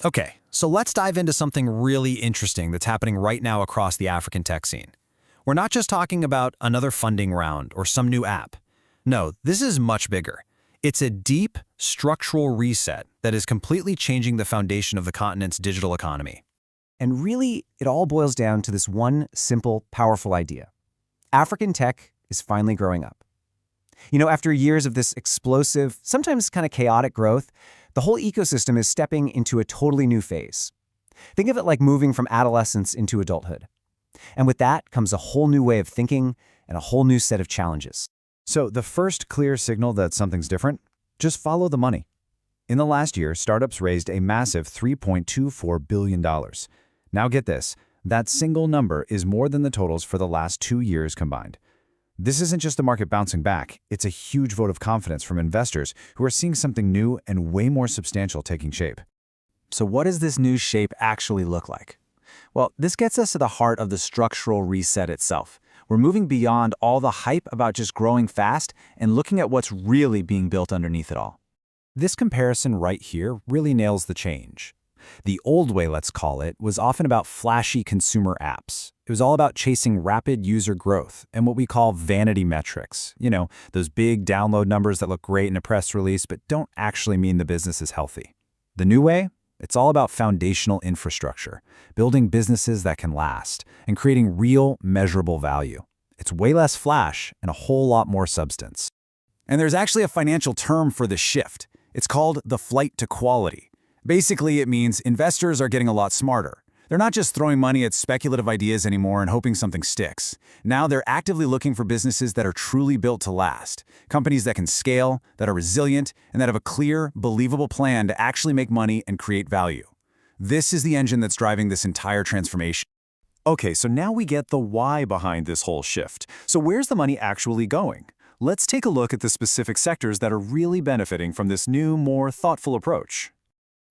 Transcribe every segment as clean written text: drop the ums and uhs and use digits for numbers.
Okay, so let's dive into something really interesting that's happening right now across the African tech scene. We're not just talking about another funding round or some new app. No, this is much bigger. It's a deep, structural reset that is completely changing the foundation of the continent's digital economy. And really, it all boils down to this one simple, powerful idea. African tech is finally growing up. After years of this explosive, sometimes kind of chaotic growth, the whole ecosystem is stepping into a totally new phase. Think of it like moving from adolescence into adulthood. And with that comes a whole new way of thinking and a whole new set of challenges. So the first clear signal that something's different? Just follow the money. In the last year, startups raised a massive $3.24 billion. Now get this, that single number is more than the totals for the last 2 years combined. This isn't just the market bouncing back, it's a huge vote of confidence from investors who are seeing something new and way more substantial taking shape. So what does this new shape actually look like? Well, this gets us to the heart of the structural reset itself. We're moving beyond all the hype about just growing fast and looking at what's really being built underneath it all. This comparison right here really nails the change. The old way, let's call it, was often about flashy consumer apps. It was all about chasing rapid user growth and what we call vanity metrics. Those big download numbers that look great in a press release but don't actually mean the business is healthy. The new way? It's all about foundational infrastructure, building businesses that can last, and creating real, measurable value. It's way less flash and a whole lot more substance. And there's actually a financial term for this shift. It's called the flight to quality. Basically, it means investors are getting a lot smarter. They're not just throwing money at speculative ideas anymore and hoping something sticks. Now they're actively looking for businesses that are truly built to last, companies that can scale, that are resilient, and that have a clear, believable plan to actually make money and create value. This is the engine that's driving this entire transformation. Okay, so now we get the why behind this whole shift. So where's the money actually going? Let's take a look at the specific sectors that are really benefiting from this new, more thoughtful approach.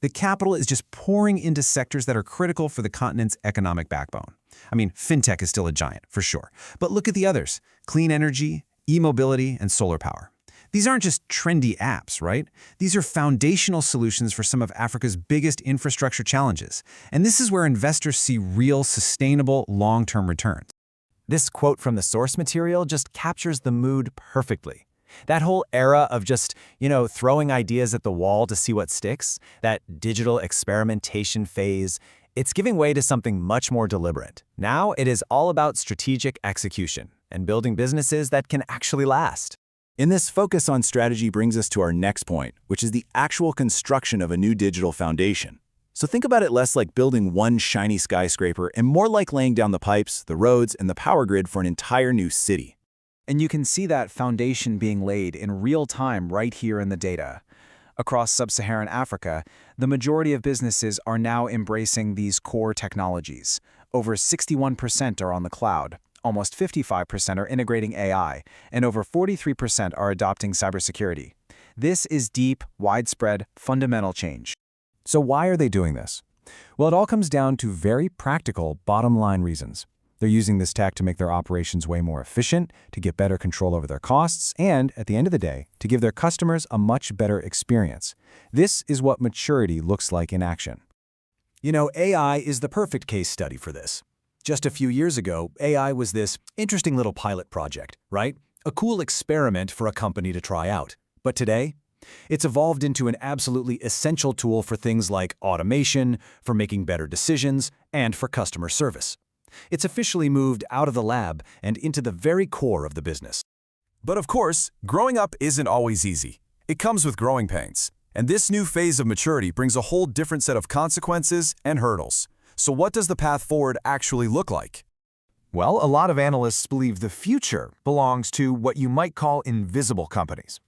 The capital is just pouring into sectors that are critical for the continent's economic backbone. Fintech is still a giant, for sure. But look at the others: clean energy, e-mobility, and solar power. These aren't just trendy apps, right? These are foundational solutions for some of Africa's biggest infrastructure challenges. And this is where investors see real, sustainable, long-term returns. This quote from the source material just captures the mood perfectly. That whole era of just, throwing ideas at the wall to see what sticks, that digital experimentation phase, it's giving way to something much more deliberate. Now it is all about strategic execution and building businesses that can actually last. And this focus on strategy brings us to our next point, which is the actual construction of a new digital foundation. So think about it less like building one shiny skyscraper and more like laying down the pipes, the roads, and the power grid for an entire new city. And you can see that foundation being laid in real time right here in the data. Across sub-Saharan Africa, the majority of businesses are now embracing these core technologies. Over 61% are on the cloud, almost 55% are integrating AI, and over 43% are adopting cybersecurity. This is deep, widespread, fundamental change. So why are they doing this? Well, it all comes down to very practical, bottom-line reasons. They're using this tech to make their operations way more efficient, to get better control over their costs, and, at the end of the day, to give their customers a much better experience. This is what maturity looks like in action. AI is the perfect case study for this. Just a few years ago, AI was this interesting little pilot project, right? A cool experiment for a company to try out. But today, it's evolved into an absolutely essential tool for things like automation, for making better decisions, and for customer service. It's officially moved out of the lab and into the very core of the business. But of course, growing up isn't always easy. It comes with growing pains. And this new phase of maturity brings a whole different set of consequences and hurdles. So what does the path forward actually look like? Well, a lot of analysts believe the future belongs to what you might call invisible companies.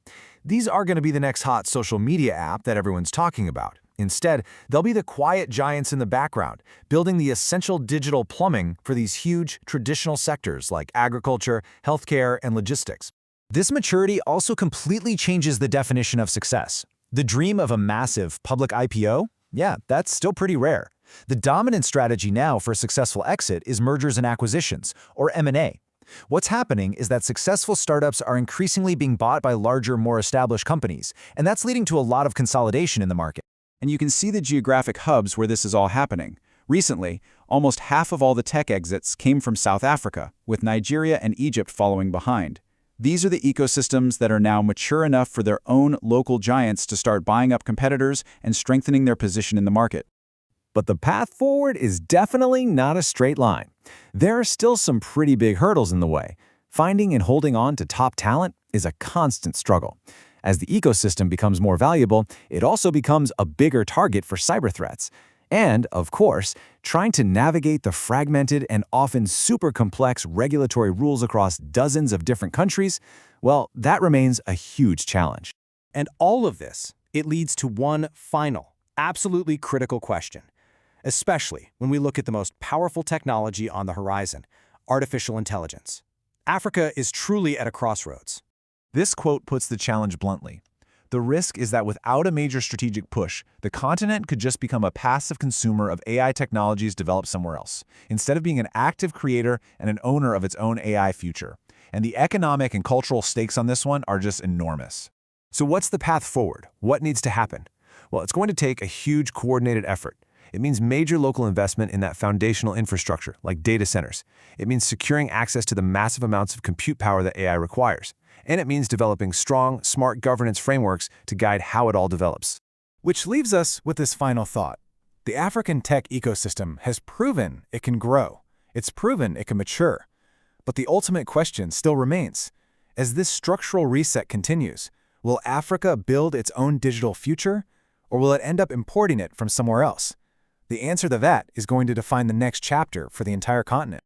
These are going to be the next hot social media app that everyone's talking about. Instead, they'll be the quiet giants in the background, building the essential digital plumbing for these huge traditional sectors like agriculture, healthcare, and logistics. This maturity also completely changes the definition of success. The dream of a massive public IPO? Yeah, that's still pretty rare. The dominant strategy now for a successful exit is mergers and acquisitions, or M&A. What's happening is that successful startups are increasingly being bought by larger, more established companies, and that's leading to a lot of consolidation in the market. And you can see the geographic hubs where this is all happening. Recently, almost half of all the tech exits came from South Africa, with Nigeria and Egypt following behind. These are the ecosystems that are now mature enough for their own local giants to start buying up competitors and strengthening their position in the market. But the path forward is definitely not a straight line. There are still some pretty big hurdles in the way. Finding and holding on to top talent is a constant struggle. As the ecosystem becomes more valuable, it also becomes a bigger target for cyber threats. And, of course, trying to navigate the fragmented and often super complex regulatory rules across dozens of different countries, well, that remains a huge challenge. And all of this, it leads to one final, absolutely critical question, especially when we look at the most powerful technology on the horizon, artificial intelligence. Africa is truly at a crossroads. This quote puts the challenge bluntly. The risk is that without a major strategic push, the continent could just become a passive consumer of AI technologies developed somewhere else, instead of being an active creator and an owner of its own AI future. And the economic and cultural stakes on this one are just enormous. So what's the path forward? What needs to happen? Well, it's going to take a huge coordinated effort. It means major local investment in that foundational infrastructure, like data centers. It means securing access to the massive amounts of compute power that AI requires. And it means developing strong, smart governance frameworks to guide how it all develops. Which leaves us with this final thought. The African tech ecosystem has proven it can grow. It's proven it can mature. But the ultimate question still remains. As this structural reset continues, will Africa build its own digital future, or will it end up importing it from somewhere else? The answer to that is going to define the next chapter for the entire continent.